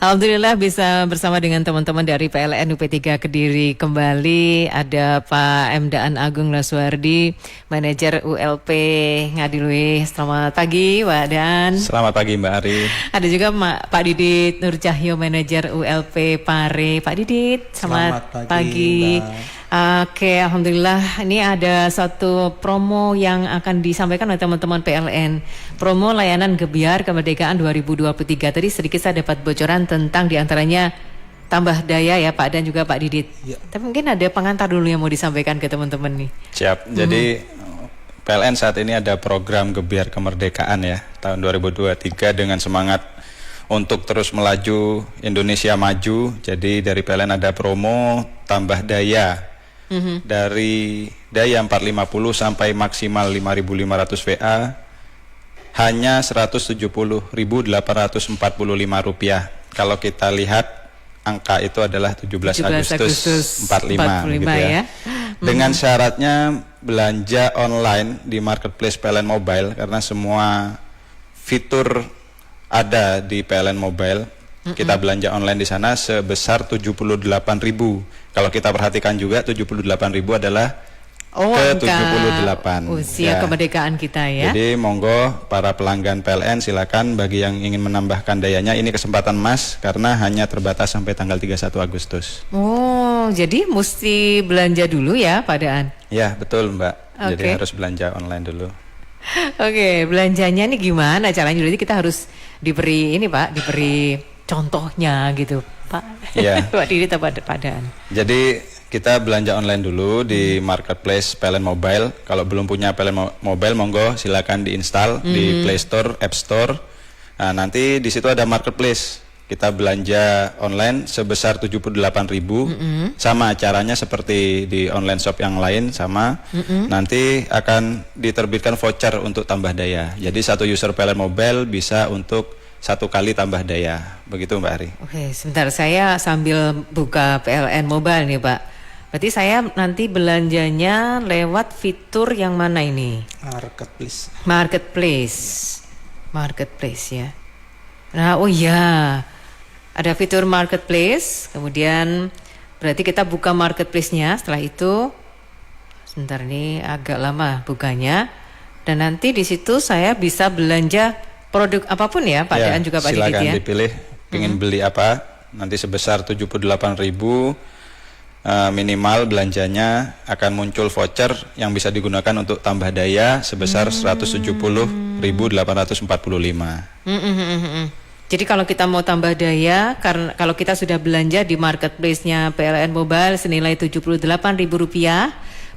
Alhamdulillah bisa bersama dengan teman-teman dari PLN UP3 Kediri kembali. Ada Pak M. Daan Agung Laswardi, Manajer ULP Ngadiluih. Selamat pagi Pak Daan. Selamat pagi Mbak Ari. Ada juga Pak Didit Nur Cahyo, Manajer ULP Pare. Pak Didit, selamat pagi. Oke, Alhamdulillah ini ada satu promo yang akan disampaikan oleh teman-teman PLN. Promo layanan Gebiar Kemerdekaan 2023. Tadi sedikit saya dapat bocoran tentang diantaranya tambah daya ya Pak dan juga Pak Didit. Ya. Tapi mungkin ada pengantar dulu yang mau disampaikan ke teman-teman nih. Siap, jadi PLN saat ini ada program Gebiar Kemerdekaan ya tahun 2023 dengan semangat untuk terus melaju Indonesia maju. Jadi dari PLN ada promo tambah daya. Dari daya 450 sampai maksimal 5.500 VA hanya Rp170.845. Kalau kita lihat angka itu adalah 17 Agustus 45 gitu ya. Dengan syaratnya belanja online di marketplace PLN Mobile karena semua fitur ada di PLN Mobile. Kita belanja online di sana sebesar 78.000. Kalau kita perhatikan juga 78.000 adalah ke 78 usia kemerdekaan kita ya. Jadi monggo para pelanggan PLN silakan bagi yang ingin menambahkan dayanya, ini kesempatan emas karena hanya terbatas sampai tanggal 31 Agustus. Oh, jadi mesti belanja dulu ya Pak Daan? Ya, betul Mbak. Jadi harus belanja online dulu. Oke, belanjanya nih gimana caranya? Jadi kita harus diberi ini Pak, diberi contohnya gitu Pak. Iya. Pak Didit atau Pak Daan? Jadi kita belanja online dulu di marketplace PLN Mobile. Kalau belum punya PLN Mobile, monggo silakan diinstal di Play Store, App Store. Nah, nanti di situ ada marketplace. Kita belanja online sebesar 78.000. Sama caranya seperti di online shop yang lain sama. Nanti akan diterbitkan voucher untuk tambah daya. Jadi satu user PLN Mobile bisa untuk 1 kali tambah daya. Begitu Mbak Ari. Oke, sebentar saya sambil buka PLN Mobile nih Pak. Berarti saya nanti belanjanya lewat fitur yang mana ini? Marketplace ya. Nah, oh ya, ada fitur marketplace. Kemudian berarti kita buka marketplace-nya. Setelah itu, sebentar nih agak lama bukanya. Dan nanti di situ saya bisa belanja produk apapun ya Pak Daan juga Pak Didit ya. Silakan dipilih ingin beli apa. Nanti sebesar 78.000 minimal belanjanya akan muncul voucher yang bisa digunakan untuk tambah daya sebesar 170.845. Jadi kalau kita mau tambah daya, karena kalau kita sudah belanja di marketplace-nya PLN Mobile senilai Rp78.000,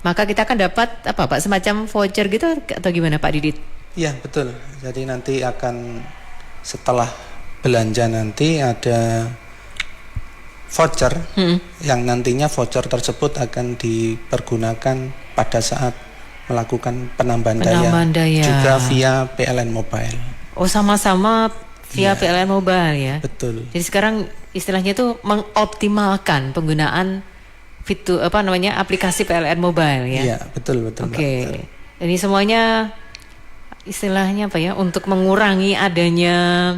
maka kita akan dapat apa Pak, semacam voucher gitu atau gimana Pak Didit? Iya betul, jadi nanti akan setelah belanja nanti ada voucher yang nantinya voucher tersebut akan dipergunakan pada saat melakukan penambahan daya juga via PLN Mobile. Oh, sama-sama via PLN Mobile ya? Betul. Jadi sekarang istilahnya itu mengoptimalkan penggunaan fitur aplikasi PLN Mobile ya? Iya betul. Oke. Ini semuanya istilahnya apa ya, untuk mengurangi adanya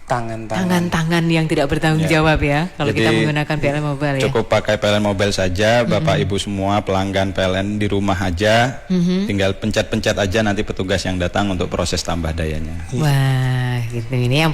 tangan-tangan yang tidak bertanggung jawab ya kalau kita menggunakan PLN Mobile ya. Cukup pakai PLN Mobile saja, Bapak Ibu semua pelanggan PLN di rumah aja, tinggal pencet-pencet aja nanti petugas yang datang untuk proses tambah dayanya. Wah, gitu. Ini yang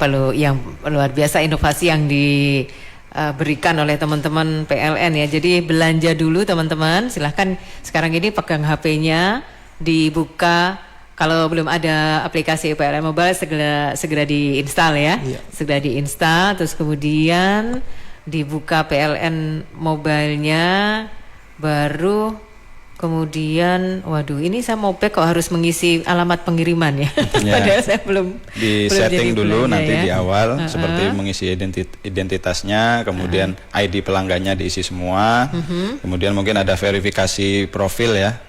luar biasa inovasi yang diberikan oleh teman-teman PLN ya. Jadi belanja dulu teman-teman, silahkan sekarang ini pegang HP-nya, dibuka. Kalau belum ada aplikasi PLN Mobile segera diinstal ya. Segera diinstal, terus kemudian dibuka PLN Mobile-nya, baru kemudian waduh ini saya mau kok harus mengisi alamat pengiriman ya. Padahal saya belum setting dulu nanti di awal seperti mengisi identitasnya, kemudian ID pelanggannya diisi semua. Kemudian mungkin ada verifikasi profil ya.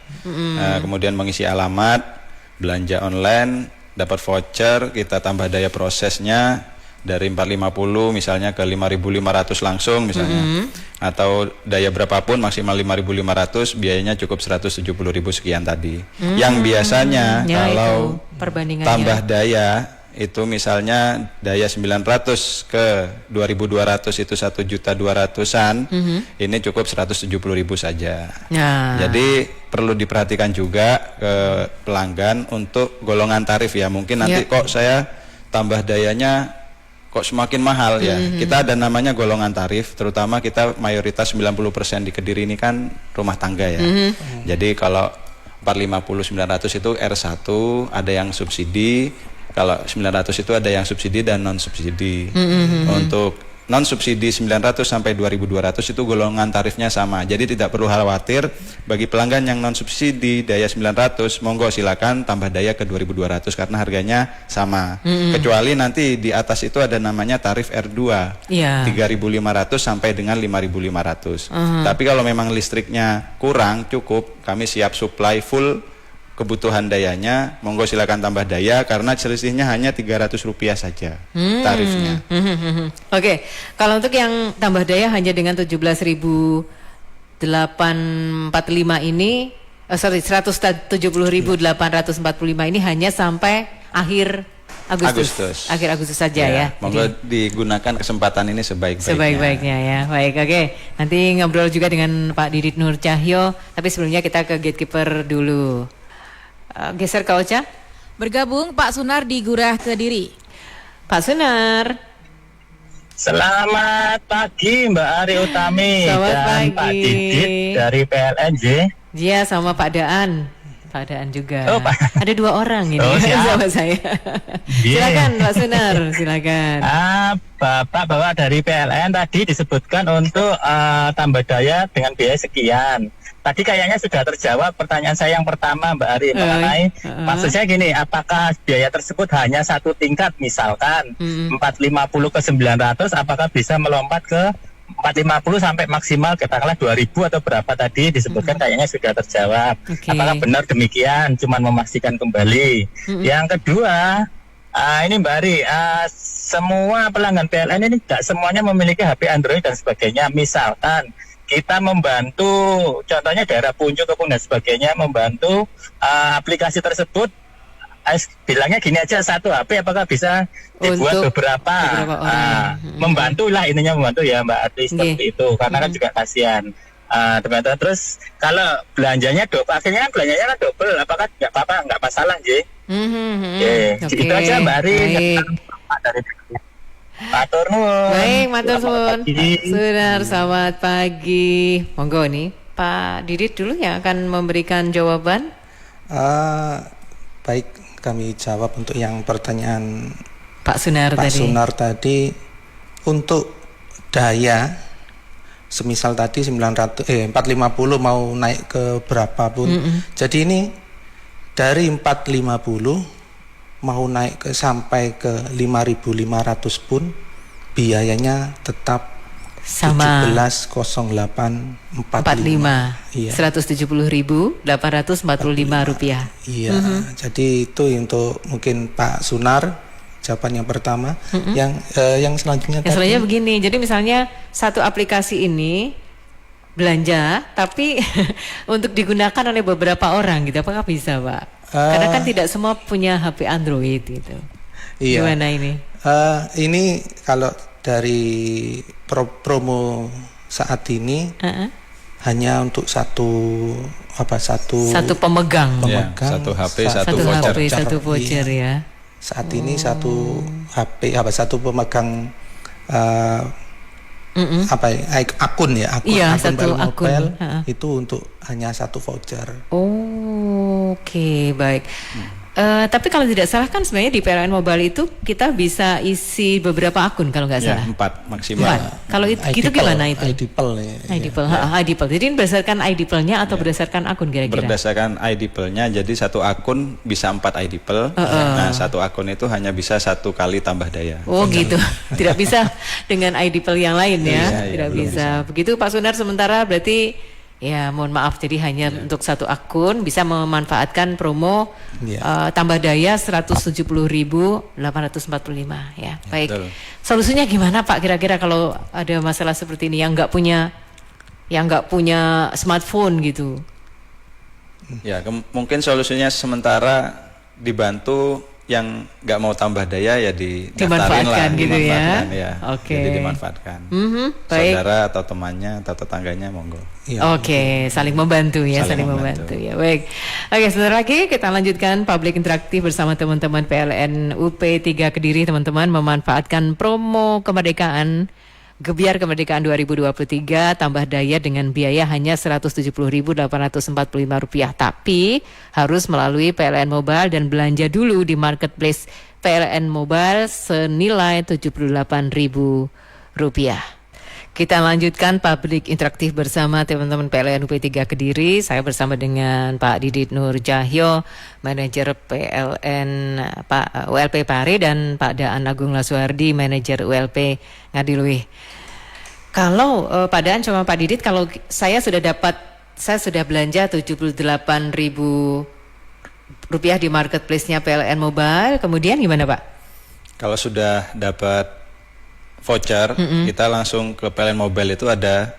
Kemudian mengisi alamat, belanja online, dapat voucher, kita tambah daya prosesnya dari 450 misalnya ke 5.500 langsung misalnya, atau daya berapapun maksimal 5.500, biayanya cukup 170.000 sekian tadi. Yang biasanya kalau tambah daya itu misalnya daya 900 ke 2200 itu 1.200.000-an, ini cukup 170.000 saja. Nah. Jadi perlu diperhatikan juga ke pelanggan untuk golongan tarif ya. Mungkin nanti kok saya tambah dayanya kok semakin mahal ya. Kita ada namanya golongan tarif, terutama kita mayoritas 90% di Kediri ini kan rumah tangga ya. Jadi kalau 450 900 itu R1, ada yang subsidi. Kalau 900 itu ada yang subsidi dan non subsidi. Untuk non subsidi 900 sampai 2200 itu golongan tarifnya sama. Jadi tidak perlu khawatir. Bagi pelanggan yang non subsidi daya 900, monggo silakan tambah daya ke 2200 karena harganya sama. Kecuali nanti di atas itu ada namanya tarif R2. 3.500 sampai dengan 5.500. Tapi kalau memang listriknya kurang cukup, kami siap supply full kebutuhan dayanya, monggo silakan tambah daya karena selisihnya hanya Rp300 saja tarifnya. Oke, kalau untuk yang tambah daya hanya dengan 17.845 ini, 170.845 ini hanya sampai akhir Agustus. Akhir Agustus saja ya. Monggo digunakan kesempatan ini sebaik-baiknya. Sebaik-baiknya ya. Baik, oke. Nanti ngobrol juga dengan Pak Didit Nur Cahyo, tapi sebelumnya kita ke gatekeeper dulu. Geser ke Ocha. Bergabung Pak Sunar di Gurah Kediri. Pak Sunar. Selamat pagi Mbak Ari Utami. Selamat dan pagi. Pak Didit dari PLNJ. Iya, sama Pak Daan. Pak Daan juga. Oh, ada 2 orang ini sama saya. Silakan Pak Sunar, silakan. Bapak bawa dari PLN tadi disebutkan untuk tambah daya dengan biaya sekian. Tadi kayaknya sudah terjawab pertanyaan saya yang pertama Mbak Ari mengenai maksud saya gini, apakah biaya tersebut hanya satu tingkat misalkan 450 ke 900, apakah bisa melompat ke 450 sampai maksimal katakanlah 2000 atau berapa tadi disebutkan kayaknya sudah terjawab. Apakah benar demikian? Cuman memastikan kembali. Yang kedua, ini Mbak Ari, semua pelanggan PLN ini tidak semuanya memiliki HP Android dan sebagainya. Misalkan kita membantu, contohnya daerah Puncuk dan sebagainya, membantu aplikasi tersebut, bilangnya gini aja, satu HP apakah bisa dibuat beberapa membantu lah, ininya membantu ya Mbak Ati, seperti itu, karena kan juga kasihan. Terus kalau belanjanya akhirnya kan belanjanya kan double, apakah nggak apa-apa, nggak masalah J. Itu aja Mbak Ari. Dari Matur nuwun. Baik, matur nuwun. Sunar, selamat pagi. Monggo nih, Pak Didit dulu yang akan memberikan jawaban. Baik, kami jawab untuk yang pertanyaan Pak Sunar Pak tadi. Sunar tadi. Untuk daya, semisal tadi 450 mau naik ke berapapun. Jadi ini dari 450 mau naik ke sampai ke 5.500 pun biayanya tetap sama 17.0845. Iya. Rp170.845. Iya. Jadi itu untuk mungkin Pak Sunar jawaban yang pertama. Yang selanjutnya selanjutnya begini. Jadi misalnya satu aplikasi ini belanja tapi untuk digunakan oleh beberapa orang gitu, apakah bisa Pak? Karena kan tidak semua punya HP Android gitu. Iya. Gimana ini? Ini kalau dari promo saat ini hanya untuk satu pemegang. Ya, satu HP, satu voucher ya. Saat ini satu HP satu pemegang akun satu akun itu untuk hanya satu voucher. Oke, baik. Tapi kalau tidak salah kan sebenarnya di PLN Mobile itu kita bisa isi beberapa akun kalau nggak salah. 4 maksimal. 4. Kalau itu gimana itu? IDPL ya. IDPL. Jadi berdasarkan IDPL-nya atau berdasarkan akun kira-kira? Berdasarkan IDPL-nya. Jadi satu akun bisa 4 IDPL. Nah, satu akun itu hanya bisa 1 kali tambah daya. Oh gitu. Tidak bisa dengan IDPL yang lain ya. Tidak bisa. Begitu Pak Sunar, sementara berarti ya mohon maaf, jadi hanya untuk satu akun bisa memanfaatkan promo tambah daya 170.845 ya. Baik. Betul. Solusinya gimana Pak kira-kira kalau ada masalah seperti ini yang nggak punya smartphone gitu? Ya, mungkin solusinya sementara dibantu yang nggak mau tambah daya ya Dimanfaatkan lah, gitu ya. dimanfaatkan ya. Oke. Jadi dimanfaatkan. Baik. Saudara atau temannya atau tetangganya monggo. Iya. Oke, saling membantu ya, saling Saling membantu membantu. ya. Baik. Oke, sebentar lagi kita lanjutkan public interaktif bersama teman-teman PLN UP3 Kediri, teman-teman, memanfaatkan promo kemerdekaan Gebiar Kemerdekaan 2023 tambah daya dengan biaya hanya Rp170.845, tapi harus melalui PLN Mobile dan belanja dulu di marketplace PLN Mobile senilai Rp78.000. Kita lanjutkan public interaktif bersama teman-teman PLN UP3 Kediri. Saya bersama dengan Pak Didit Nur Cahyo, manajer PLN Pak ULP Pare, dan Pak Daan Agung Lasuardi, manajer ULP Ngadiluih. Kalau Pak Daan sama Pak Didit, kalau saya sudah belanja Rp78.000 di marketplace-nya PLN Mobile, kemudian gimana Pak? Kalau sudah dapat voucher, kita langsung ke PLN Mobile, itu ada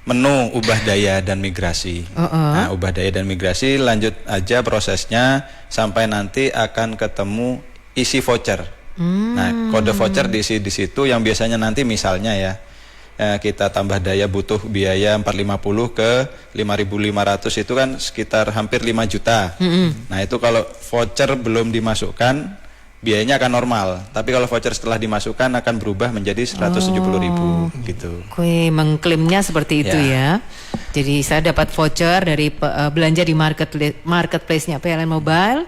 menu ubah daya dan migrasi. Nah, ubah daya dan migrasi lanjut aja prosesnya sampai nanti akan ketemu isi voucher. Nah, kode voucher diisi di situ, yang biasanya nanti misalnya ya, kita tambah daya butuh biaya 450 ke 5.500, itu kan sekitar hampir 5 juta. Nah, itu kalau voucher belum dimasukkan biayanya akan normal, tapi kalau voucher setelah dimasukkan akan berubah menjadi 170.000 gitu. Kue mengklaimnya seperti itu ya. Jadi saya dapat voucher dari belanja di marketplace-nya PLN Mobile.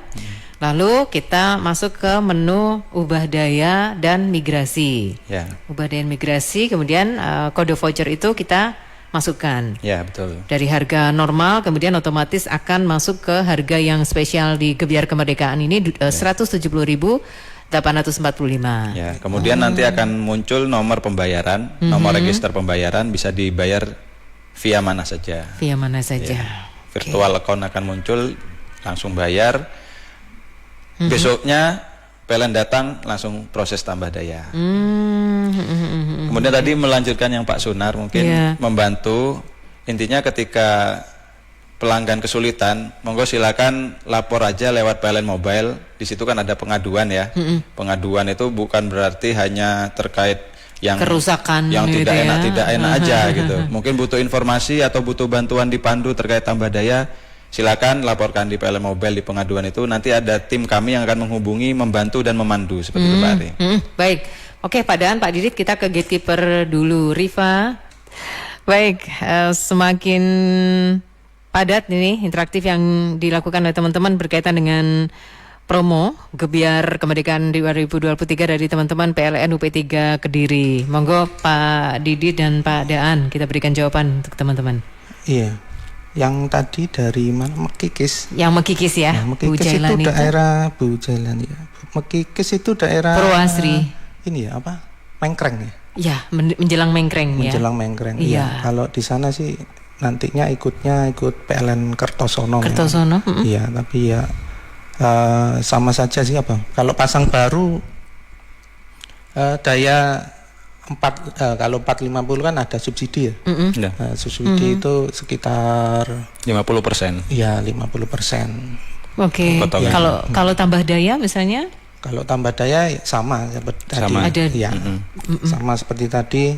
Lalu kita masuk ke menu ubah daya dan migrasi. Ya. Ubah daya dan migrasi, kemudian kode voucher itu kita masukkan. Ya, betul. Dari harga normal kemudian otomatis akan masuk ke harga yang spesial di Gebiar Kemerdekaan ini, 170.845. Ya, kemudian nanti akan muncul nomor pembayaran, nomor register pembayaran, bisa dibayar via mana saja. Via mana saja. Ya. Virtual account akan muncul, langsung bayar. Besoknya PLN datang langsung proses tambah daya. Kemudian tadi melanjutkan yang Pak Sunar mungkin membantu, intinya ketika pelanggan kesulitan, monggo silakan lapor aja lewat PLN Mobile. Di situ kan ada pengaduan ya. Pengaduan itu bukan berarti hanya terkait yang kerusakan yang gitu tidak enak aja gitu. Mungkin butuh informasi atau butuh bantuan dipandu terkait tambah daya, silakan laporkan di PLN Mobile di pengaduan itu. Nanti ada tim kami yang akan menghubungi, membantu dan memandu seperti itu Pak Ari. Baik. Oke, Pak Daan, Pak Didit, kita ke gatekeeper dulu. Rifa. Baik, semakin padat ini interaktif yang dilakukan oleh teman-teman berkaitan dengan promo Gebiar Kemerdekaan 2023 dari teman-teman PLN UP3 Kediri. Monggo Pak Didit dan Pak Daan, kita berikan jawaban untuk teman-teman. Iya. Yang tadi dari mana? Mekikis. Yang Mekikis ya? Mekikis itu daerah Bujailan ya. Mekikis itu daerah Purwasri. Ini ya apa? Mengkreng ya? Iya, menjelang Mengkreng ya. Menjelang Mengkreng. Iya. Kalau di sana sih nantinya ikut PLN Kertosono. Kertosono. Iya, tapi ya sama saja sih apa? Kalau pasang baru daya kalau 450 kan ada subsidi ya. Subsidi itu sekitar 50%. Iya, 50%. Oke. Kalau tambah daya misalnya? Kalau tambah daya sama seperti tadi. Ya, sama seperti tadi.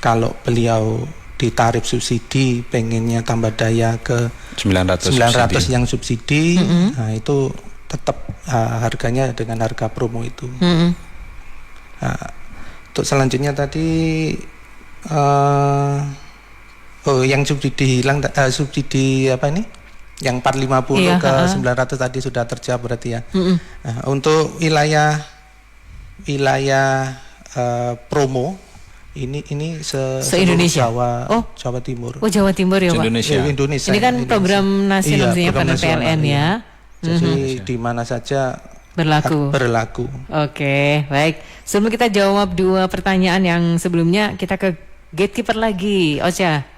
Kalau beliau di tarif subsidi pengennya tambah daya ke 900 yang subsidi, nah itu tetap harganya dengan harga promo itu. Nah, untuk selanjutnya tadi yang subsidi hilang, subsidi apa ini? Yang 450 ke 900 tadi sudah terjawab berarti ya. Nah, untuk wilayah promo ini se-Indonesia. Jawa Timur. Oh, Jawa Timur ya, Pak. Indonesia. Ini kan program nasional pada PLN ya. Jadi di mana saja berlaku. Oke, baik. Sebelum kita jawab dua pertanyaan yang sebelumnya, kita ke gatekeeper lagi. Ocha.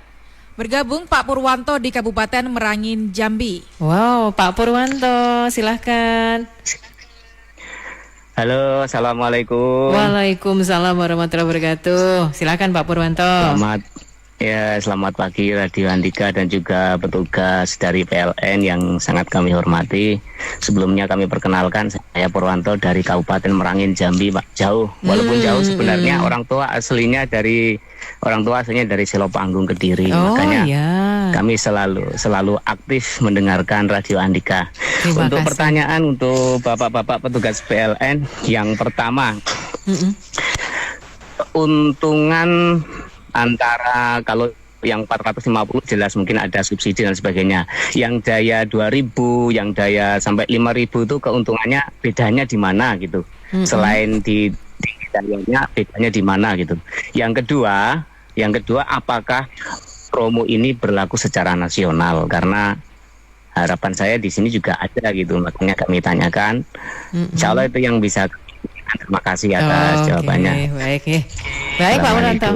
Bergabung Pak Purwanto di Kabupaten Merangin, Jambi. Wow, Pak Purwanto, silahkan. Halo, assalamualaikum. Waalaikumsalam warahmatullahi wabarakatuh. Silahkan Pak Purwanto. Ya, selamat pagi Radio Andika dan juga petugas dari PLN yang sangat kami hormati. Sebelumnya kami perkenalkan, saya Purwanto dari Kabupaten Merangin, Jambi, Pak. Jauh, walaupun jauh sebenarnya orang tua aslinya dari Selopanggung, Kediri. Makanya kami selalu aktif mendengarkan Radio Andika. Untuk pertanyaan untuk Bapak-bapak petugas PLN, yang pertama, keuntungan antara kalau yang 450 jelas mungkin ada subsidi dan sebagainya. Yang daya 2000, yang daya sampai 5000 itu keuntungannya bedanya di mana gitu. Selain di dayanya bedanya di mana gitu. Yang kedua apakah promo ini berlaku secara nasional? Karena harapan saya di sini juga ada gitu. Makanya kami tanyakan. Insya Allah itu yang bisa. Terima kasih atas jawabannya. Baik Pak Purwanto.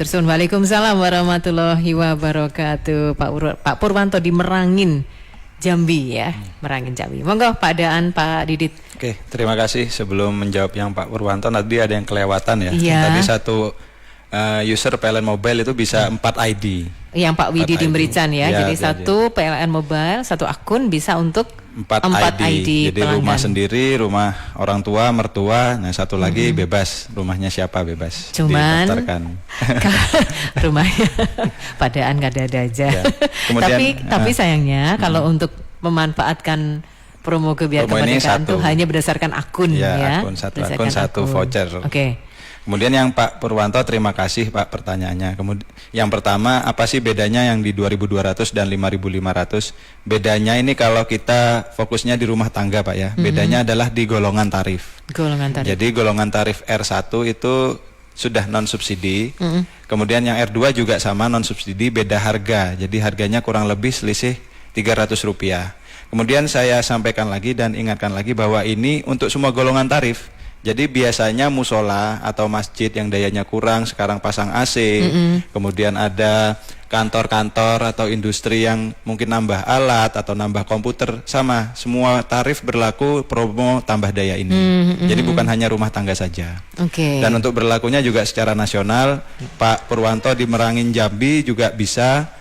Waalaikumsalam warahmatullahi wabarakatuh. Pak Purwanto di Merangin, Jambi ya. Merangin, Jambi. Monggo Pak Daan, Pak Didit. Oke, terima kasih. Sebelum menjawab yang Pak Purwanto, tadi ada yang kelewatan ya. Tadi satu user PLN Mobile itu bisa 4 ID. Yang Pak Widi di Merican ya. Jadi satu PLN Mobile, satu akun bisa untuk 4 ID. Jadi rumah sendiri, rumah orang tua, mertua, nah satu lagi bebas, rumahnya siapa bebas. Cuman rumahnya padaan nggak ada aja. Ya. Kemudian, tapi sayangnya kalau untuk memanfaatkan promo kemerdekaan itu hanya berdasarkan akun ya. Akun satu voucher. Kemudian yang Pak Purwanto, terima kasih Pak pertanyaannya. Kemudian yang pertama, apa sih bedanya yang di 2200 dan 5500? Bedanya ini kalau kita fokusnya di rumah tangga Pak ya. Bedanya adalah di golongan tarif. Jadi golongan tarif R1 itu sudah non subsidi. Kemudian yang R2 juga sama non subsidi, beda harga. Jadi harganya kurang lebih selisih Rp300. Kemudian saya sampaikan lagi dan ingatkan lagi bahwa ini untuk semua golongan tarif. Jadi biasanya musola atau masjid yang dayanya kurang sekarang pasang AC, kemudian ada kantor-kantor atau industri yang mungkin nambah alat atau nambah komputer, sama semua tarif berlaku promo tambah daya ini. Jadi bukan hanya rumah tangga saja. Dan untuk berlakunya juga secara nasional, Pak Purwanto di Merangin, Jambi juga bisa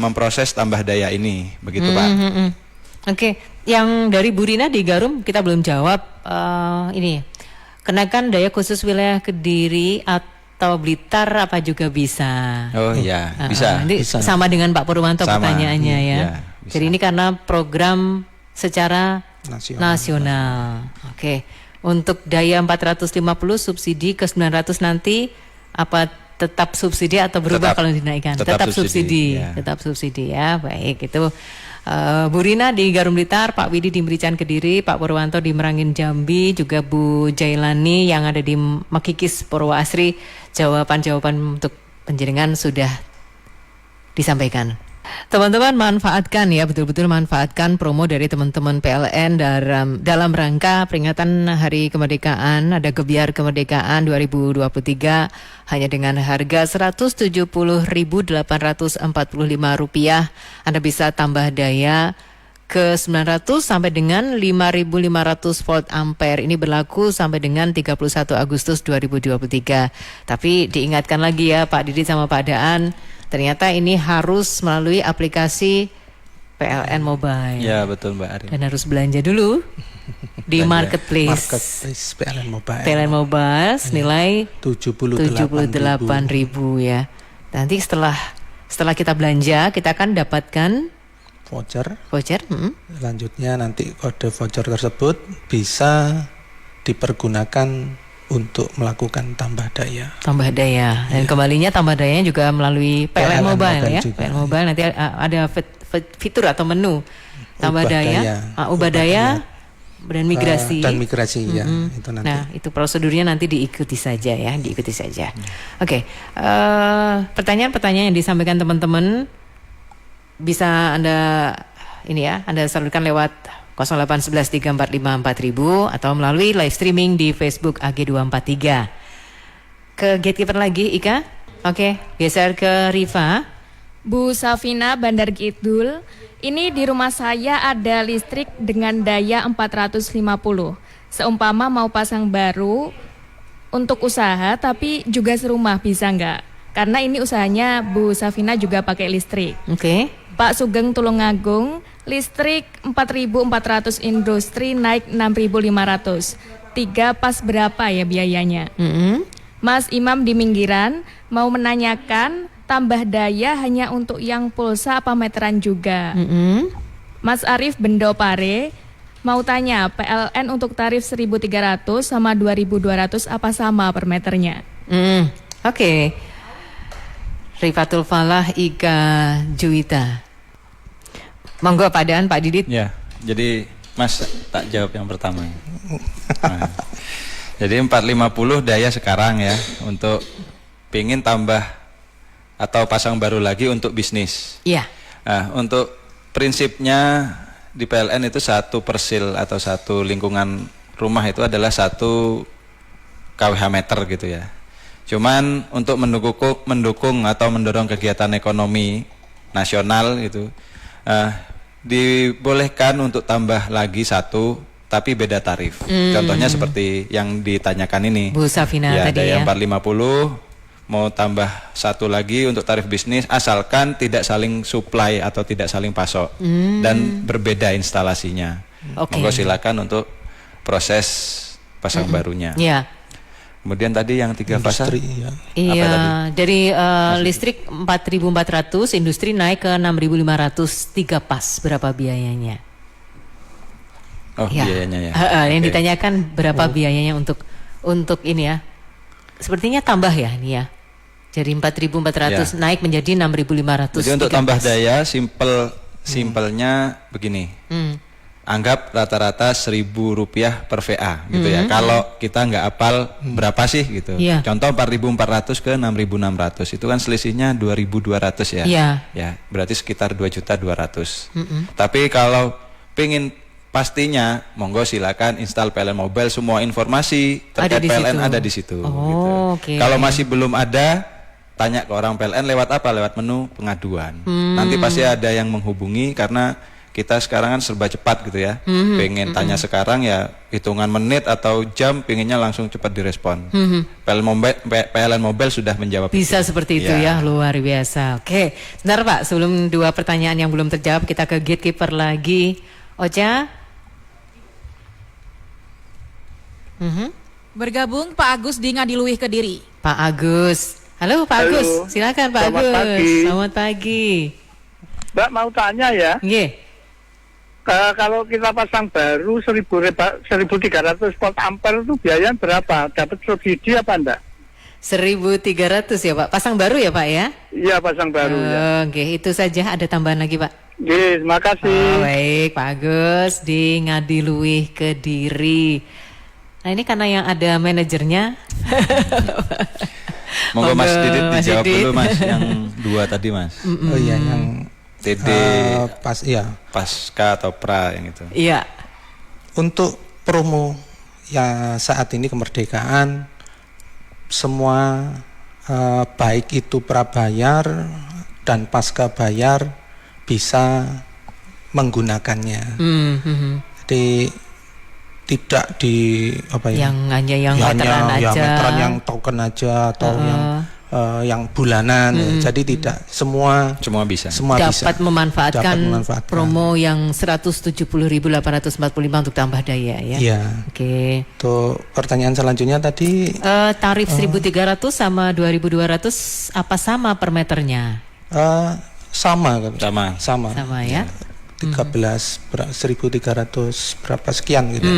memproses tambah daya ini, begitu Pak. Yang dari Bu Rina di Garum kita belum jawab ini. Kenaikan daya khusus wilayah Kediri atau Blitar apa juga bisa? Bisa. Sama dengan Pak Purwanto pertanyaannya ya. Jadi ini karena program secara nasional. Untuk daya 450 subsidi ke 900 nanti apa tetap subsidi atau berubah kalau dinaikkan? Tetap subsidi. Tetap subsidi ya. Baik, itu Bu Rina di Garum Blitar, Pak Widi di Merican Kediri, Pak Purwanto di Merangin Jambi, juga Bu Jailani yang ada di Makikis Purwoasri. Jawaban-jawaban untuk penjaringan sudah disampaikan. Teman-teman manfaatkan ya, betul-betul manfaatkan promo dari teman-teman PLN dalam rangka peringatan Hari Kemerdekaan. Ada Gebiar Kemerdekaan 2023 hanya dengan harga Rp170.845. Anda bisa tambah daya ke 900 sampai dengan 5.500 volt ampere. Ini berlaku sampai dengan 31 Agustus 2023. Tapi diingatkan lagi ya Pak Didi sama Pak Daan, ternyata ini harus melalui aplikasi PLN Mobile. Ya betul Mbak Ari. Dan harus belanja dulu di marketplace PLN Mobile. PLN Mobile senilai 78.000 ya. Nanti setelah kita belanja, kita akan dapatkan voucher. Selanjutnya nanti kode voucher tersebut bisa dipergunakan untuk melakukan tambah daya. Dan kembalinya tambah dayanya juga melalui PLN Mobile ya. PLN Mobile nanti ada fitur atau menu tambah ubah daya dan migrasi. Ya, itu nanti. Nah, itu prosedurnya nanti diikuti saja ya, pertanyaan-pertanyaan yang disampaikan teman-teman bisa Anda Anda salurkan lewat 08113454.000 atau melalui live streaming di Facebook AG243. Ke gatekeeper lagi, Ika. Geser ke Riva. Bu Safina, Bandar Kidul. Ini di rumah saya ada listrik dengan daya 450. Seumpama mau pasang baru untuk usaha tapi juga serumah, bisa nggak? karena ini usahanya Bu Safina juga pakai listrik. Oke. Pak Sugeng Tulungagung, listrik 4.400, industri naik 6.500. 3 pas berapa ya biayanya? Mas Imam di Minggiran mau menanyakan tambah daya hanya untuk yang pulsa apa meteran juga? Mas Arif Bendopare mau tanya PLN untuk tarif 1.300 sama 2.200 apa sama per meternya? Oke. Rifatul Falah Ika Juwita. Monggo Pak Dan, Pak Didit. Ya, jadi Mas tak jawab yang pertama. Nah, jadi 450 daya sekarang ya untuk pingin tambah atau pasang baru lagi untuk bisnis. Iya. Nah, untuk prinsipnya di PLN itu 1 persil atau 1 lingkungan rumah itu adalah 1 kWh meter gitu ya. Cuman untuk mendukung atau mendorong kegiatan ekonomi nasional itu dibolehkan untuk tambah lagi 1 tapi beda tarif. Contohnya seperti yang ditanyakan ini. Bu Safina ya, tadi daya ya. 450 mau tambah 1 lagi untuk tarif bisnis asalkan tidak saling supply atau tidak saling pasok dan berbeda instalasinya. Monggo silakan untuk proses pasang barunya. Iya. Kemudian tadi yang 3 fasa. Industri, ya. Iya, tadi? dari listrik 4.400, industri naik ke 6.500, 3 pas berapa biayanya? Oh, Ya. biayanya ya. Yang Oke. ditanyakan berapa biayanya untuk ini ya? Sepertinya tambah ya ini ya. Dari 4.400 naik menjadi 6.500. Jadi untuk 3 tambah pas. daya simpelnya begini. Anggap rata-rata Rp1.000 per VA gitu ya. Kalau kita nggak apal berapa sih gitu. Iya. Contoh 4.400 ke 6.600 itu kan selisihnya 2.200 ya. Iya. Ya, berarti sekitar 2.200.000. Tapi kalau pingin pastinya, monggo silakan install PLN Mobile, semua informasi Ada terkait di PLN situ. ada di situ. Oh, gitu. oke. Kalau masih belum ada, tanya ke orang PLN lewat apa? Lewat menu pengaduan. Nanti pasti ada yang menghubungi karena kita sekarang kan serba cepat gitu ya. Pengen tanya sekarang ya hitungan menit atau jam, pengennya langsung cepat direspon. PLN Mobile sudah menjawab Bisa itu. seperti itu ya, luar biasa. Oke, sebentar Pak, sebelum 2 pertanyaan yang belum terjawab, kita ke gatekeeper lagi. Ocha. Bergabung Pak Agus di Ngadiluih Kediri. Pak Agus. Halo Pak Agus, silakan Pak Selamat Agus. pagi. Selamat pagi. Mbak mau tanya ya, Nggih. kalau kita pasang baru 1.300 volt ampere itu biayanya berapa? Dapat subsidi apa enggak? 1.300 ya Pak. Pasang baru ya Pak ya? Iya pasang baru ya. Oke, itu saja, ada tambahan lagi Pak. Oke, terima kasih. Baik Pak Agus di Ngadiluih Kediri. Nah ini karena yang ada manajernya. Monggo Mas Monggo, Didit Mas dijawab Didit. dulu Mas, yang 2 tadi Mas. Oh iya, yang TD pasca atau pra yang itu. Iya. untuk promo ya saat ini kemerdekaan semua baik itu prabayar dan pasca bayar bisa menggunakannya. Jadi tidak di apa ya? Yang hanya yang ya, meteran hanya, aja. Ya, meteran yang token aja atau yang bulanan. Ya. Jadi tidak semua bisa. Dapat memanfaatkan promo yang 170.845 untuk tambah daya ya. Iya. Oke. Untuk pertanyaan selanjutnya tadi Tarif 1.300 sama 2.200 apa sama per meternya? sama kan? Sama Sama ya. 1.300 berapa sekian gitu.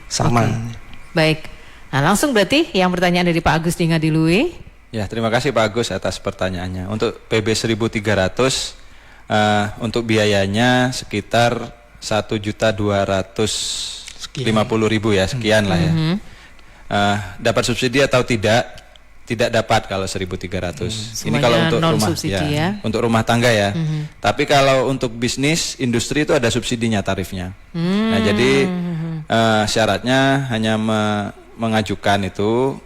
Sama. Okay. Baik. Nah, langsung berarti yang pertanyaan dari Pak Agus di Ngadiluih. Ya, terima kasih Pak Agus atas pertanyaannya. Untuk PB 1.300 untuk biayanya sekitar 1.250.000 ya, sekian lah ya. Dapat subsidi atau tidak? Tidak dapat kalau 1.300. Ini kalau untuk non rumah subsidi ya. untuk rumah tangga ya. Tapi kalau untuk bisnis, industri itu ada subsidinya tarifnya. Nah, jadi syaratnya hanya mengajukan itu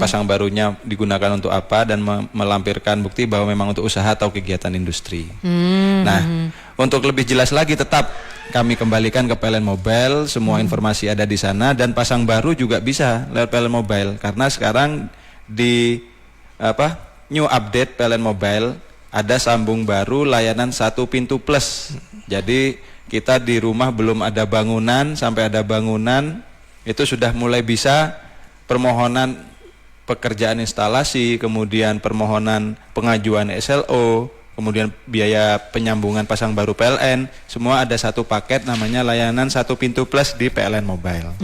pasang barunya digunakan untuk apa dan melampirkan bukti bahwa memang untuk usaha atau kegiatan industri. Nah, untuk lebih jelas lagi tetap kami kembalikan ke PLN Mobile, semua informasi ada di sana dan pasang baru juga bisa lewat PLN Mobile karena sekarang di new update PLN Mobile, ada sambung baru layanan 1 pintu plus. Jadi kita di rumah belum ada bangunan, sampai ada bangunan itu sudah mulai bisa permohonan pekerjaan instalasi, kemudian permohonan pengajuan SLO, kemudian biaya penyambungan pasang baru PLN, semua ada satu paket namanya layanan 1 pintu plus di PLN Mobile.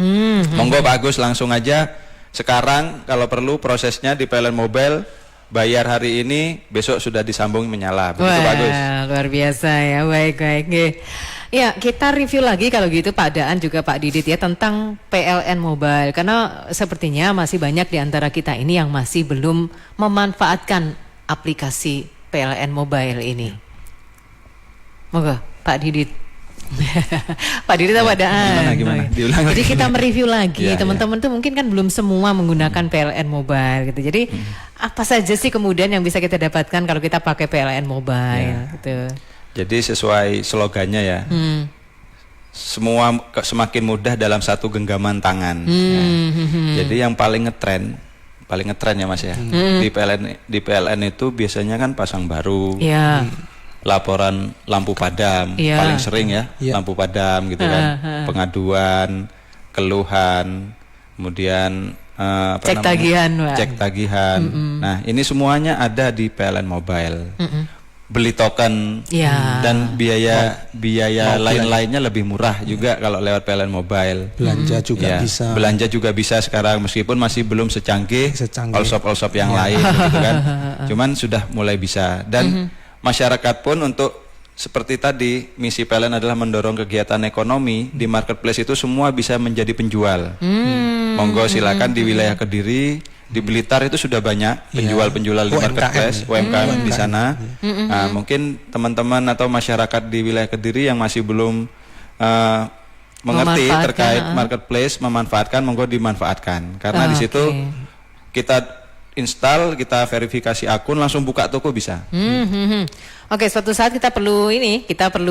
Monggo Pak Agus, langsung aja sekarang kalau perlu prosesnya di PLN Mobile, bayar hari ini, besok sudah disambung menyala. Begitu Pak Agus. Luar biasa ya, baik. Ya, kita review lagi kalau gitu Pak Daan juga Pak Didit ya tentang PLN Mobile, karena sepertinya masih banyak di antara kita ini yang masih belum memanfaatkan aplikasi PLN Mobile ini. Moga Pak Didit. Pak Didit apa Pak Daan? Gimana? Diulang Jadi lagi. kita mereview lagi, Ya, teman-teman tuh mungkin kan belum semua menggunakan PLN Mobile gitu. Jadi apa saja sih kemudian yang bisa kita dapatkan kalau kita pakai PLN Mobile gitu. Jadi sesuai slogannya ya, semua semakin mudah dalam satu genggaman tangan. Jadi yang paling ngetren ya Mas ya, di PLN itu biasanya kan pasang baru, laporan lampu padam, paling sering ya, lampu padam gitu kan, pengaduan, keluhan, kemudian cek tagihan, Pak. cek tagihan. Nah ini semuanya ada di PLN Mobile. Beli token dan biaya lain-lainnya lebih murah juga kalau lewat PLN Mobile. Belanja juga bisa. Belanja juga bisa sekarang, meskipun masih belum secanggih all-shop yang lain gitu kan. Cuman sudah mulai bisa, dan masyarakat pun untuk seperti tadi, misi PLN adalah mendorong kegiatan ekonomi di marketplace itu semua bisa menjadi penjual. Monggo silakan di wilayah Kediri, di Blitar itu sudah banyak penjual-penjual di marketplace, UMKM di sana. Nah, mungkin teman-teman atau masyarakat di wilayah Kediri yang masih belum mengerti terkait marketplace, memanfaatkan, monggo dimanfaatkan. Karena di situ kita install, kita verifikasi akun, langsung buka toko bisa. Oke, suatu saat kita perlu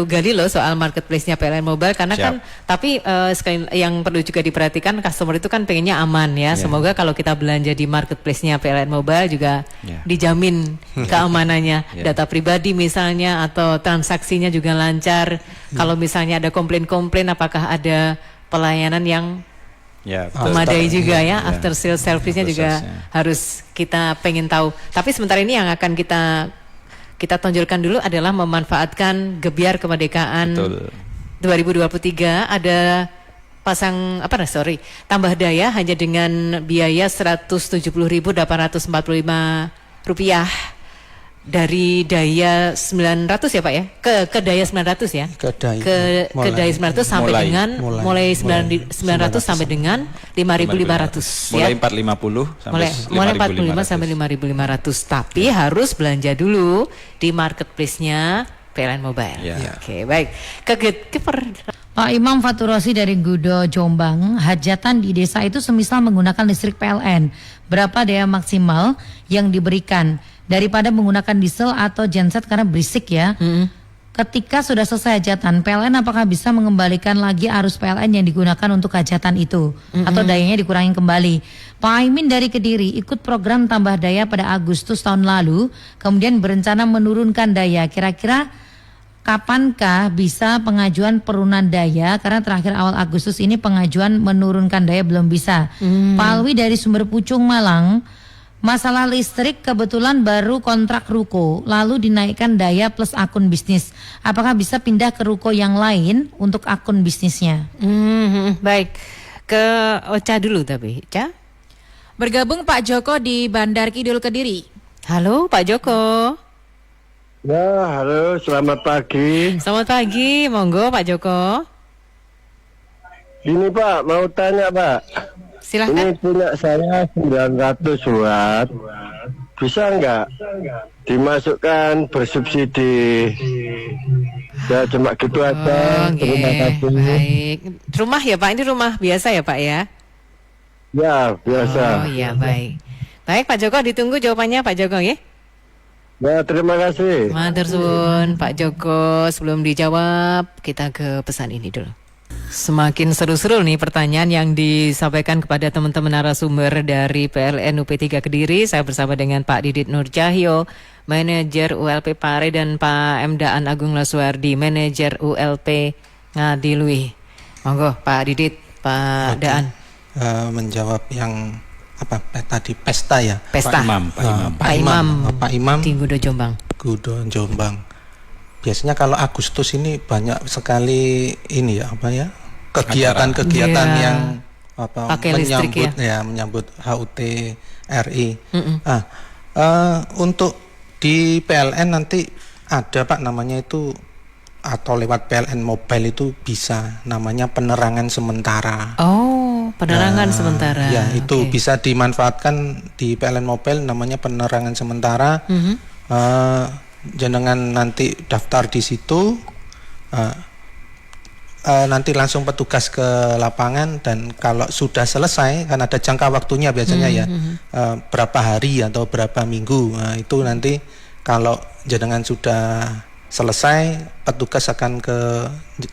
gali loh soal marketplace-nya PLN Mobile, karena kan tapi sekali yang perlu juga diperhatikan, customer itu kan pengennya aman ya. Semoga kalau kita belanja di marketplace-nya PLN Mobile juga dijamin keamanannya, data pribadi misalnya atau transaksinya juga lancar. Kalau misalnya ada komplain-komplain, apakah ada pelayanan yang memadai juga ya, after sales service-nya juga harus kita pengen tahu. Tapi sementara ini yang akan kita tonjolkan dulu adalah memanfaatkan Gebyar Kemerdekaan 2023. Ada tambah daya hanya dengan biaya Rp170.845 dari daya 900 ya Pak ya, ke daya 900 ya, ke daya 900 sampai dengan mulai 900 sampai dengan 5.500 ya, mulai 45 sampai 5.500, tapi harus belanja dulu di marketplace-nya PLN Mobile. Oke, baik. Pak Imam Faturasi dari Gudo Jombang, hajatan di desa itu semisal menggunakan listrik PLN, berapa daya maksimal yang diberikan daripada menggunakan diesel atau genset karena berisik ya. Ketika sudah selesai hajatan, PLN apakah bisa mengembalikan lagi arus PLN yang digunakan untuk hajatan itu atau dayanya dikurangi kembali? Pak Aimin dari Kediri ikut program tambah daya pada Agustus tahun lalu, kemudian berencana menurunkan daya. Kira-kira kapankah bisa pengajuan penurunan daya? Karena terakhir awal Agustus ini pengajuan menurunkan daya belum bisa. Pak Alwi dari Sumber Pucung Malang, masalah listrik kebetulan baru kontrak ruko, lalu dinaikkan daya plus akun bisnis. Apakah bisa pindah ke ruko yang lain untuk akun bisnisnya? Baik, ke Ocha dulu tapi, Ocha. Bergabung Pak Joko di Bandar Kidul Kediri. Halo Pak Joko. Ya, halo, selamat pagi. Selamat pagi, monggo Pak Joko. Ini Pak, mau tanya Pak. Silahkan. Ini punya saya 900 watt. Bisa nggak dimasukkan bersubsidi? Ya cuma gitu aja. Terima kasih. Baik. Rumah ya Pak, ini rumah biasa ya Pak ya? Ya, biasa. Oh iya, baik. Baik Pak Joko, ditunggu jawabannya Pak Joko ya. Ya, terima kasih. Matur suwun Pak Joko. Sebelum dijawab, kita ke pesan ini dulu. Semakin seru-seru nih pertanyaan yang disampaikan kepada teman-teman narasumber dari PLN UP3 Kediri. Saya bersama dengan Pak Didit Nurcahyo, Manajer ULP Pare, dan Pak M. Daan Agung Lasuardi, Manajer ULP Ngadilui. Monggo Pak Didit, Pak Daan. Menjawab yang apa tadi, pesta ya? Pesta. Pak Imam di Gudo Jombang. Gudo Jombang. Biasanya kalau Agustus ini banyak sekali ini ya, apa ya? Kegiatan-kegiatan yang apa, menyambut HUT RI. Untuk di PLN nanti ada Pak, namanya itu, atau lewat PLN Mobile itu bisa, namanya penerangan sementara. Oh, penerangan sementara. Ya, itu bisa dimanfaatkan di PLN Mobile, namanya penerangan sementara. Jenengan nanti daftar di situ, nanti langsung petugas ke lapangan, dan kalau sudah selesai, kan ada jangka waktunya biasanya berapa hari atau berapa minggu. Nah, itu nanti kalau jenengan sudah selesai, petugas akan ke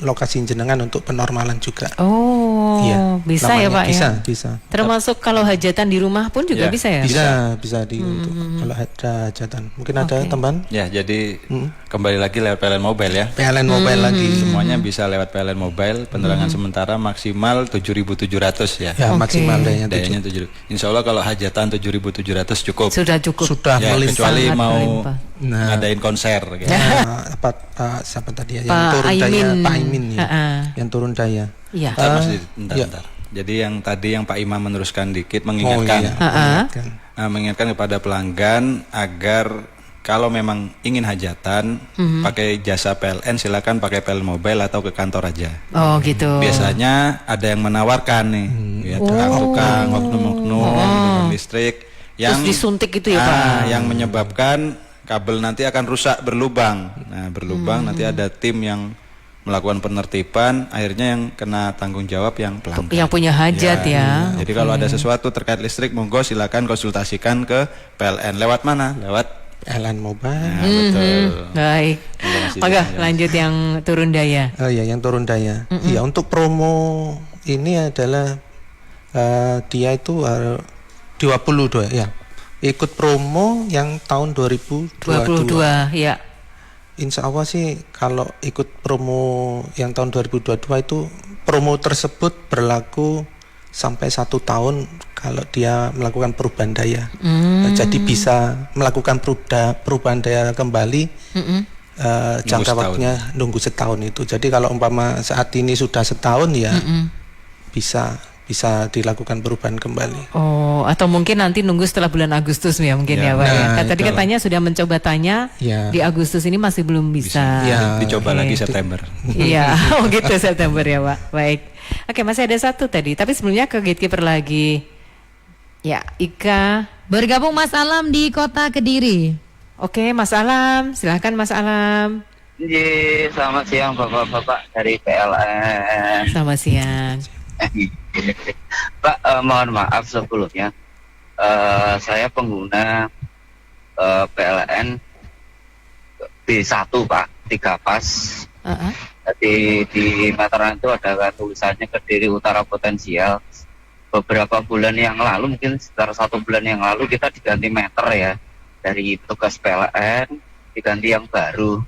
lokasi jenengan untuk penormalan juga. Oh, ya, bisa ya Pak bisa, ya? Bisa. Termasuk kalau hajatan di rumah pun juga bisa ya? Bisa untuk kalau ada hajatan. Mungkin ada tambahan? Ya, jadi kembali lagi lewat PLN Mobile ya. PLN Mobile lagi. Semuanya bisa lewat PLN Mobile, penerangan sementara maksimal 7.700 ya. Ya, maksimal dayanya 7. Insya Allah kalau hajatan 7.700 cukup. Sudah cukup. Sudah ya, melimpah. Kecuali mau ngadain konser gitu. Siapa tadi ya, yang turun daya, Pak Imin ya. Yang turun daya. Iya. Bentar. Jadi yang tadi yang Pak Imam meneruskan dikit, mengingatkan mengingatkan kepada pelanggan agar kalau memang ingin hajatan pakai jasa PLN, silakan pakai PLN Mobile atau ke kantor aja. Oh gitu. Biasanya ada yang menawarkan nih, tukang oknum listrik yang terus disuntik itu ya Pak. Yang menyebabkan kabel nanti akan rusak, berlubang. Nah, berlubang nanti ada tim yang melakukan penertiban, akhirnya yang kena tanggung jawab yang pelanggan. Yang punya hajat ya. Jadi kalau ada sesuatu terkait listrik, monggo silakan konsultasikan ke PLN. Lewat mana? Lewat PLN Mobile. Nah, betul. Baik. Maka lanjut yang turun daya. Oh ya, yang turun daya. Iya, untuk promo ini adalah dia itu 22 ya. Ikut promo yang tahun 2022. Ya. Insya Allah sih kalau ikut promo yang tahun 2022 itu, promo tersebut berlaku sampai 1 tahun kalau dia melakukan perubahan daya. Jadi bisa melakukan perubahan daya kembali, jangka waktunya nunggu setahun itu. Jadi kalau umpama saat ini sudah setahun ya bisa dilakukan perubahan kembali. Oh, atau mungkin nanti nunggu setelah bulan Agustus ya mungkin ya Pak. Tadi katanya sudah mencoba tanya di Agustus ini masih belum bisa. Dicoba lagi September. Iya, oh gitu September ya Pak. Baik. Oke, masih ada satu tadi, tapi sebelumnya ke Gatekeeper lagi. Ya, Ika. Bergabung Mas Alam di Kota Kediri. Oke, Mas Alam, silahkan Mas Alam. Selamat siang Bapak-bapak dari PLN. Selamat siang. Pak, mohon maaf sebelumnya, saya pengguna PLN B1 Pak, 3 pas. Jadi di meteran itu ada tulisannya Kediri Utara Potensial. Beberapa bulan yang lalu, mungkin sekitar 1 bulan yang lalu, kita diganti meter ya, dari petugas PLN diganti yang baru.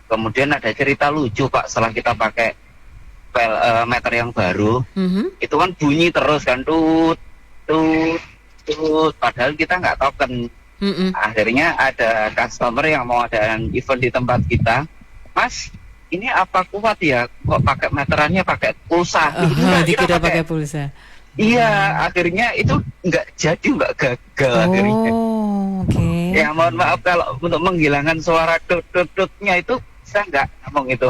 Kemudian ada cerita lucu Pak, setelah kita pakai meter yang baru, itu kan bunyi terus kan, tut, padahal kita nggak token. Akhirnya ada customer yang mau ada event di tempat kita, Mas, ini apa kuat ya, kok pakai meterannya pakai pulsa? Kita pakai pulsa. Iya, akhirnya itu nggak gagal akhirnya. Ya mohon maaf kalau untuk menghilangkan suara tut-tutnya itu saya nggak ngomong itu.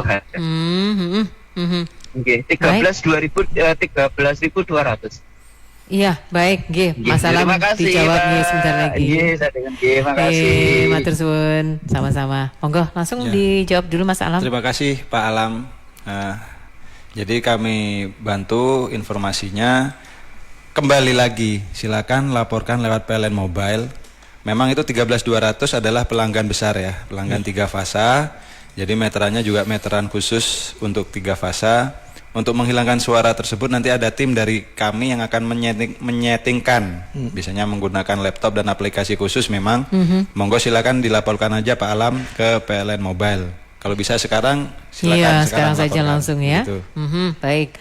Oke, 13.200. Iya, baik, Mas Alam dijawab sebentar lagi. Terima kasih. Matur suwun, sama-sama. Monggo langsung dijawab dulu Mas Alam. Terima kasih Pak Alam. Jadi kami bantu informasinya. Kembali lagi, silakan laporkan lewat PLN Mobile. Memang itu 13.200 adalah pelanggan besar ya, pelanggan 3 fasa. Jadi meterannya juga meteran khusus untuk 3 fasa. untuk menghilangkan suara tersebut nanti ada tim dari kami yang akan menyetingkan. Biasanya menggunakan laptop dan aplikasi khusus memang. Monggo silakan dilaporkan aja Pak Alam ke PLN Mobile. Kalau bisa sekarang silakan. Iya, sekarang saja laporkan. langsung ya. Gitu. Baik.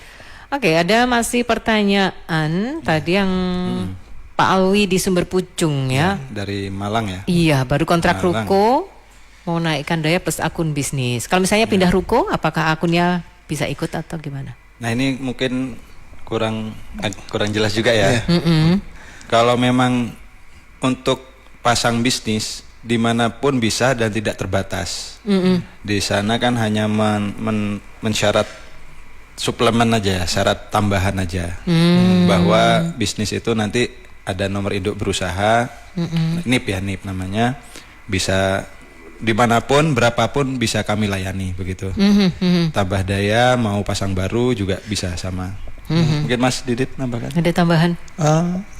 Oke, ada masih pertanyaan tadi yang Pak Alwi di Sumber Pucung ya. Dari Malang ya. Iya, baru kontrak Malang. ruko, mau naikkan daya plus akun bisnis. Kalau misalnya pindah ruko, apakah akunnya bisa ikut atau gimana? Nah ini mungkin kurang jelas juga ya. Kalau memang untuk pasang bisnis dimanapun bisa dan tidak terbatas. Di sana kan hanya mensyarat suplemen aja, syarat tambahan aja, bahwa bisnis itu nanti ada nomor induk berusaha, NIP ya, NIP namanya, bisa dimanapun berapapun bisa kami layani begitu. Tambah daya mau pasang baru juga bisa sama. Mungkin Mas Didit nambahkan. Ada tambahan?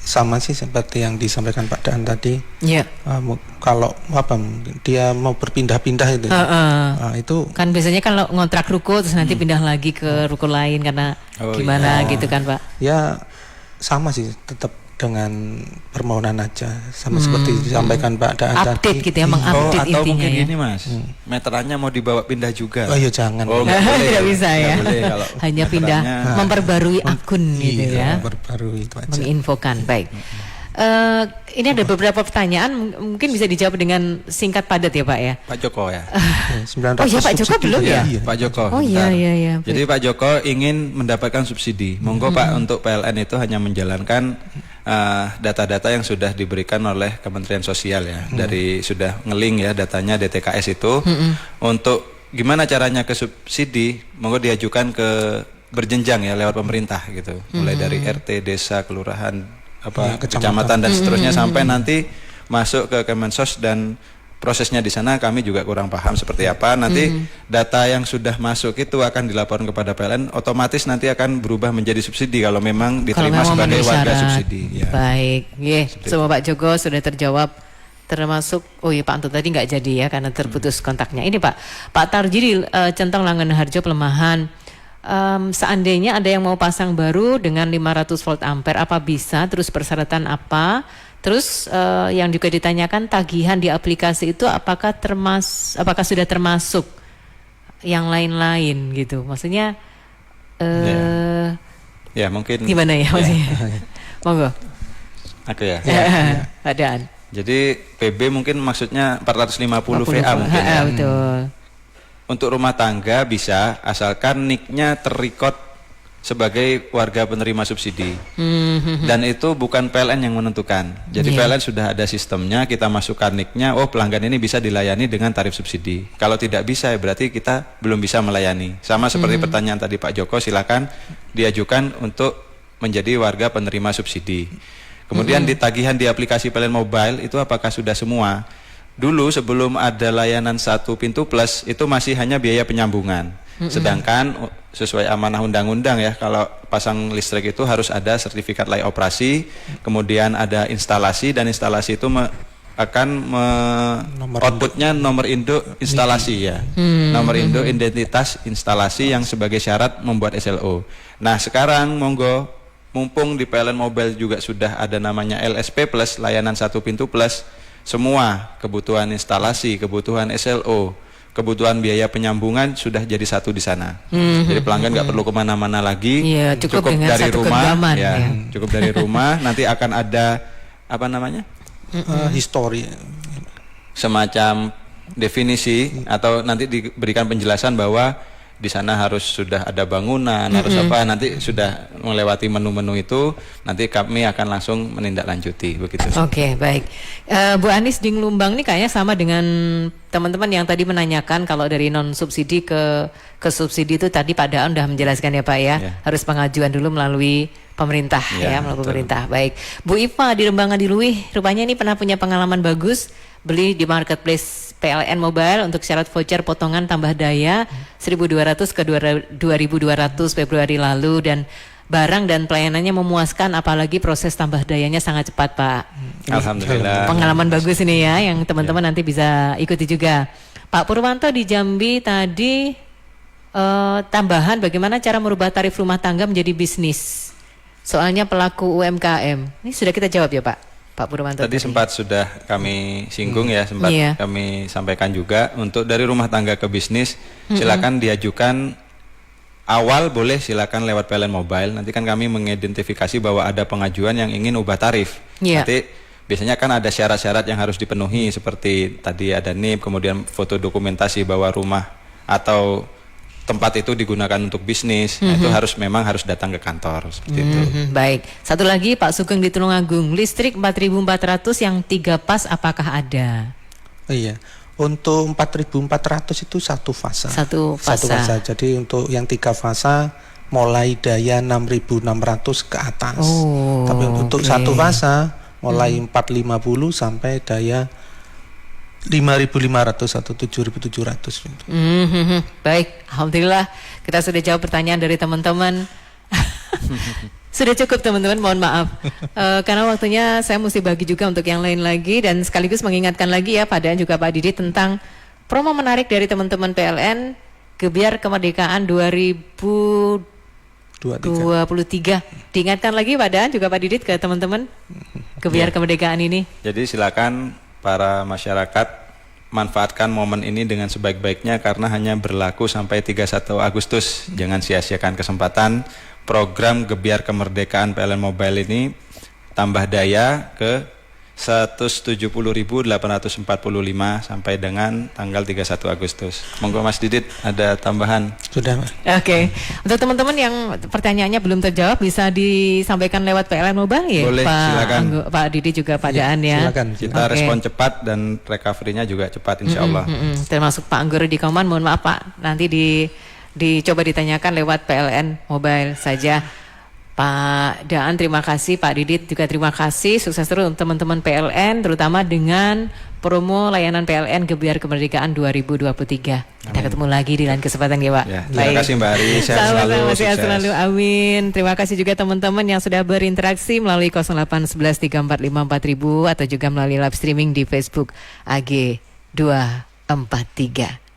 Sama sih seperti yang disampaikan Pak Daan tadi. Iya. Kalau dia mau berpindah-pindah itu, itu kan biasanya kalau ngontrak ruko terus nanti pindah lagi ke ruko lain karena gimana gitu kan Pak? Ya sama sih, tetap dengan permohonan aja, sama seperti disampaikan Pak Daan tadi. Update gitu ya, mengupdate atau intinya mungkin ya. gini Mas, meterannya mau dibawa pindah juga. Oh iya jangan. Nggak boleh. Tidak bisa ya. Nggak boleh kalau hanya pindah, memperbarui akun gitu ya. Memperbarui itu aja. Menginfokan, baik. Ini ada beberapa pertanyaan, mungkin bisa dijawab dengan singkat padat ya Pak ya. Pak Joko ya. Oh iya Pak Joko belum ya? Pak Joko. Oh iya iya. Jadi Pak Joko ingin mendapatkan subsidi. Monggo Pak, untuk PLN itu hanya menjalankan data-data yang sudah diberikan oleh Kementerian Sosial ya. Dari sudah ngeling ya datanya DTKS itu. Untuk gimana caranya ke subsidi, monggo diajukan ke berjenjang ya lewat pemerintah gitu. Mulai dari RT, desa, kelurahan, kecamatan dan seterusnya sampai nanti masuk ke Kemensos, dan prosesnya di sana kami juga kurang paham seperti apa. Nanti data yang sudah masuk itu akan dilaporkan kepada PLN, otomatis nanti akan berubah menjadi subsidi kalau memang diterima sebagai warga subsidi. Ya. Baik, semua Pak Joko sudah terjawab, termasuk Pak Anto tadi nggak jadi ya karena terputus kontaknya. Ini Pak Tarji Centong Langenharjo Pelemahan. Seandainya ada yang mau pasang baru dengan 500 volt ampere, apa bisa? Terus persyaratan apa? Terus yang juga ditanyakan, tagihan di aplikasi itu apakah sudah termasuk yang lain-lain gitu? Maksudnya ya mungkin gimana ya maksudnya? Monggo. Aku ya. Adaan. Jadi PB mungkin maksudnya 450 VA mungkin ya. Betul. Untuk rumah tangga bisa, asalkan NIK-nya terrecord sebagai warga penerima subsidi. Dan itu bukan PLN yang menentukan. Jadi PLN sudah ada sistemnya, kita masukkan NIK-nya, pelanggan ini bisa dilayani dengan tarif subsidi. Kalau tidak bisa ya berarti kita belum bisa melayani. Sama seperti pertanyaan tadi Pak Joko, silakan diajukan untuk menjadi warga penerima subsidi. Kemudian di tagihan di aplikasi PLN Mobile itu apakah sudah semua? Dulu sebelum ada layanan 1 pintu plus itu masih hanya biaya penyambungan. Sedangkan sesuai amanah undang-undang ya, kalau pasang listrik itu harus ada sertifikat layak operasi, kemudian ada instalasi, dan instalasi itu outputnya nomor induk instalasi ya. Nomor induk identitas instalasi yang sebagai syarat membuat SLO. Nah sekarang monggo, mumpung di PLN Mobile juga sudah ada namanya LSP Plus, layanan 1 pintu plus, semua kebutuhan instalasi, kebutuhan SLO, kebutuhan biaya penyambungan sudah jadi satu di sana. Jadi pelanggan nggak perlu kemana-mana lagi, cukup dari rumah, cukup dari rumah. Nanti akan ada history, semacam definisi, atau nanti diberikan penjelasan bahwa di sana harus sudah ada bangunan, harus nanti sudah melewati menu-menu itu, nanti kami akan langsung menindaklanjuti begitu. Oke, baik. Bu Anis di Lumbang ini kayaknya sama dengan teman-teman yang tadi menanyakan, kalau dari non subsidi ke subsidi itu tadi Pak Daan udah menjelaskan ya Pak ya, harus pengajuan dulu melalui pemerintah melalui pemerintah. Baik. Bu Iva di Rembangan di Luih, rupanya ini pernah punya pengalaman bagus beli di marketplace PLN Mobile untuk syarat voucher potongan tambah daya 1.200 ke 2.200 Februari lalu, dan barang dan pelayanannya memuaskan, apalagi proses tambah dayanya sangat cepat Pak. Alhamdulillah. Pengalaman bagus ini ya, yang teman-teman nanti bisa ikuti juga. Pak Purwanto di Jambi tadi tambahan bagaimana cara merubah tarif rumah tangga menjadi bisnis. Soalnya pelaku UMKM. Ini sudah kita jawab ya Pak Purwanto. Tadi sempat sudah kami singgung ya, sempat kami sampaikan juga untuk dari rumah tangga ke bisnis silakan diajukan awal, boleh silakan lewat PLN Mobile. Nanti kan kami mengidentifikasi bahwa ada pengajuan yang ingin ubah tarif. Nanti biasanya kan ada syarat-syarat yang harus dipenuhi seperti tadi ada NIP, kemudian foto dokumentasi bahwa rumah atau tempat itu digunakan untuk bisnis. Nah, itu memang harus datang ke kantor seperti itu. Baik. Satu lagi Pak Sugeng di Tulungagung, listrik 4.400 yang 3 pas apakah ada? Iya. Untuk 4.400 itu satu fasa. Satu fasa. Jadi untuk yang 3 fasa mulai daya 6.600 ke atas. Tapi untuk satu fasa mulai 450 sampai daya 5.500 atau 7.700. Baik, alhamdulillah kita sudah jawab pertanyaan dari teman-teman. Sudah cukup teman-teman, mohon maaf karena waktunya saya mesti bagi juga untuk yang lain lagi, dan sekaligus mengingatkan lagi ya pada juga Pak Didit tentang promo menarik dari teman-teman PLN Gebiar Kemerdekaan 2023. Diingatkan lagi pada juga Pak Didit ke teman-teman Gebiar Kemerdekaan ini. Jadi silakan para masyarakat manfaatkan momen ini dengan sebaik-baiknya karena hanya berlaku sampai 31 Agustus. Jangan sia-siakan kesempatan. Program Gebiar Kemerdekaan PLN Mobile ini tambah daya ke 170.845 sampai dengan tanggal 31 Agustus. Monggo Mas Didit ada tambahan. Sudah. Oke. Untuk teman-teman yang pertanyaannya belum terjawab bisa disampaikan lewat PLN Mobile ya. Boleh, silakan. Pak Didit juga Pak Daan ya. Silakan. Kita respon cepat dan recovery-nya juga cepat insya Allah. Termasuk Pak Anggoro di Kauman, mohon maaf Pak, nanti dicoba ditanyakan lewat PLN Mobile saja. Pak Daan terima kasih, Pak Didit juga terima kasih, sukses terus untuk teman-teman PLN terutama dengan promo layanan PLN Gebiar Kemerdekaan 2023. Kita ketemu lagi di lain kesempatan ya Pak. Ya, terima kasih Mbak Ari, sehat selalu, sehat selalu, amin. Terima kasih juga teman-teman yang sudah berinteraksi melalui 08113454.000 atau juga melalui live streaming di Facebook AG 243.